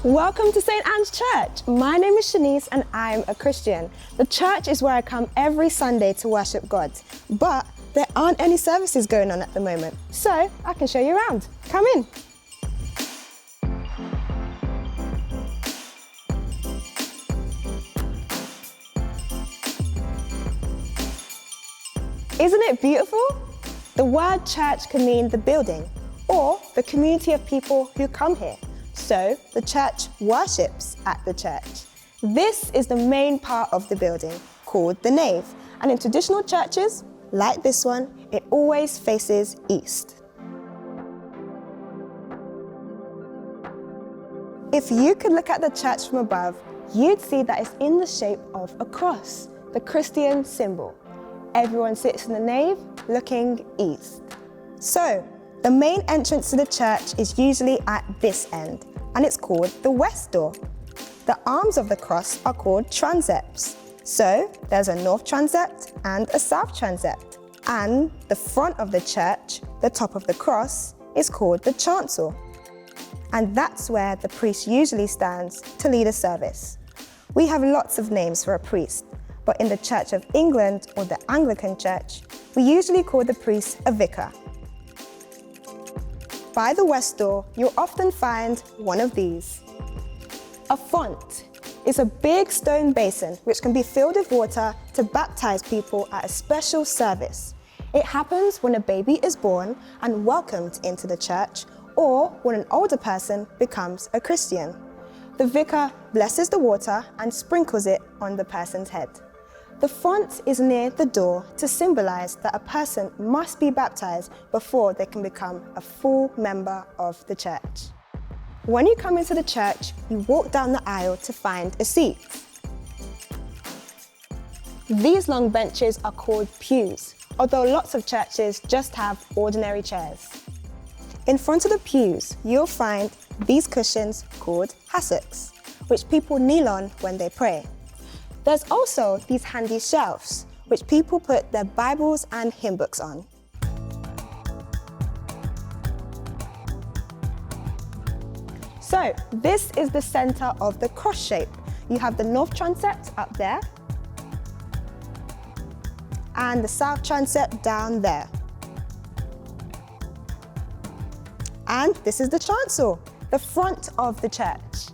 Welcome to St. Anne's Church. My name is Shanice and I'm a Christian. The church is where I come every Sunday to worship God, but there aren't any services going on at the moment, so I can show you around. Come in. Isn't it beautiful? The word church can mean the building or the community of people who come here. So the church worships at the church. This is the main part of the building, called the nave. And in traditional churches, like this one, it always faces east. If you could look at the church from above, you'd see that it's in the shape of a cross, the Christian symbol. Everyone sits in the nave, looking east. So, the main entrance to the church is usually at this end, and it's called the west door. The arms of the cross are called transepts. So there's a north transept and a south transept. And the front of the church, the top of the cross, is called the chancel. And that's where the priest usually stands to lead a service. We have lots of names for a priest, but in the Church of England or the Anglican Church, we usually call the priest a vicar. By the west door, you'll often find one of these. A font is a big stone basin which can be filled with water to baptize people at a special service. It happens when a baby is born and welcomed into the church, or when an older person becomes a Christian. The vicar blesses the water and sprinkles it on the person's head. The font is near the door to symbolize that a person must be baptized before they can become a full member of the church. When you come into the church, you walk down the aisle to find a seat. These long benches are called pews, although lots of churches just have ordinary chairs. In front of the pews, you'll find these cushions called hassocks, which people kneel on when they pray. There's also these handy shelves, which people put their Bibles and hymn books on. So, this is the center of the cross shape. You have the north transept up there, and the south transept down there. And this is the chancel, the front of the church.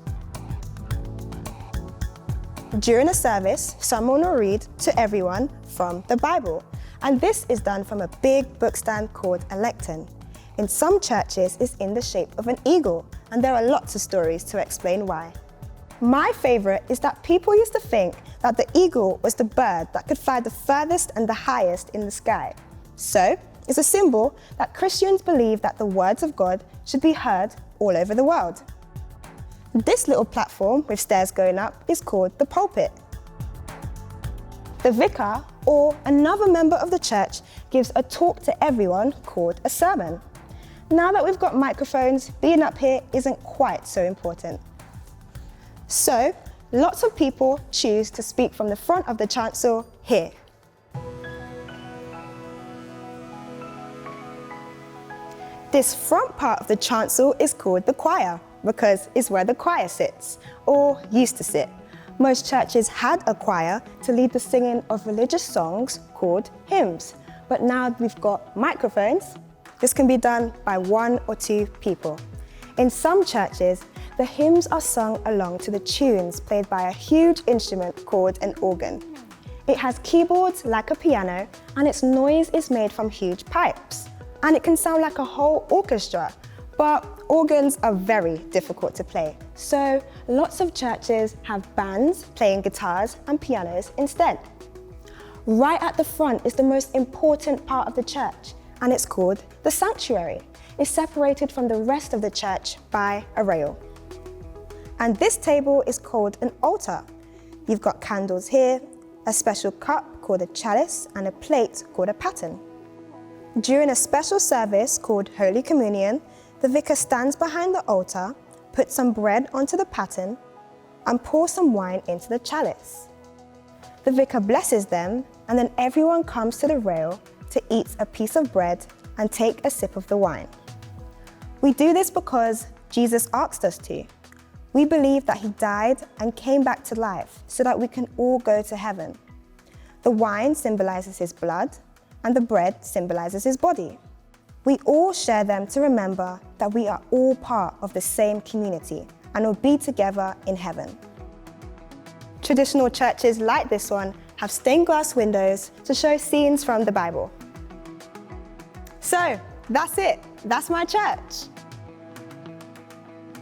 During a service, someone will read to everyone from the Bible, and this is done from a big book stand called a lectern. In some churches, it's in the shape of an eagle, and there are lots of stories to explain why. My favorite is that people used to think that the eagle was the bird that could fly the furthest and the highest in the sky. So, it's a symbol that Christians believe that the words of God should be heard all over the world. This little platform with stairs going up is called the pulpit. The vicar, or another member of the church, gives a talk to everyone called a sermon. Now that we've got microphones, being up here isn't quite so important. So, lots of people choose to speak from the front of the chancel here. This front part of the chancel is called the choir, because it's where the choir sits, or used to sit. Most churches had a choir to lead the singing of religious songs called hymns, but now we've got microphones. This can be done by one or two people. In some churches, the hymns are sung along to the tunes played by a huge instrument called an organ. It has keyboards like a piano, and its noise is made from huge pipes. And it can sound like a whole orchestra, but organs are very difficult to play. So lots of churches have bands playing guitars and pianos instead. Right at the front is the most important part of the church, and it's called the sanctuary. It's separated from the rest of the church by a rail. And this table is called an altar. You've got candles here, a special cup called a chalice, and a plate called a paten. During a special service called Holy Communion, the vicar stands behind the altar, puts some bread onto the paten, and pours some wine into the chalice. The vicar blesses them, and then everyone comes to the rail to eat a piece of bread and take a sip of the wine. We do this because Jesus asked us to. We believe that he died and came back to life so that we can all go to heaven. The wine symbolizes his blood, and the bread symbolizes his body. We all share them to remember that we are all part of the same community and will be together in heaven. Traditional churches like this one have stained glass windows to show scenes from the Bible. So, that's it. That's my church.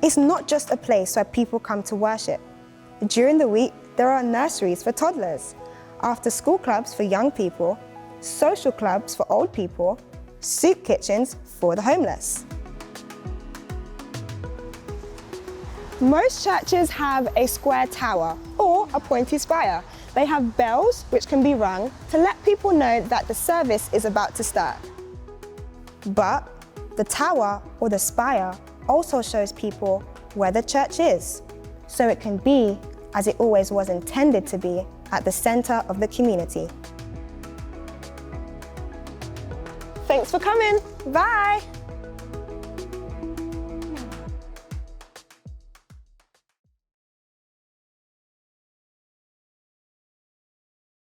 It's not just a place where people come to worship. During the week, there are nurseries for toddlers, after-school clubs for young people, social clubs for old people, soup kitchens for the homeless. Most churches have a square tower or a pointy spire. They have bells which can be rung to let people know that the service is about to start. But the tower or the spire also shows people where the church is, so it can be, as it always was intended to be, at the center of the community. Thanks for coming. Bye.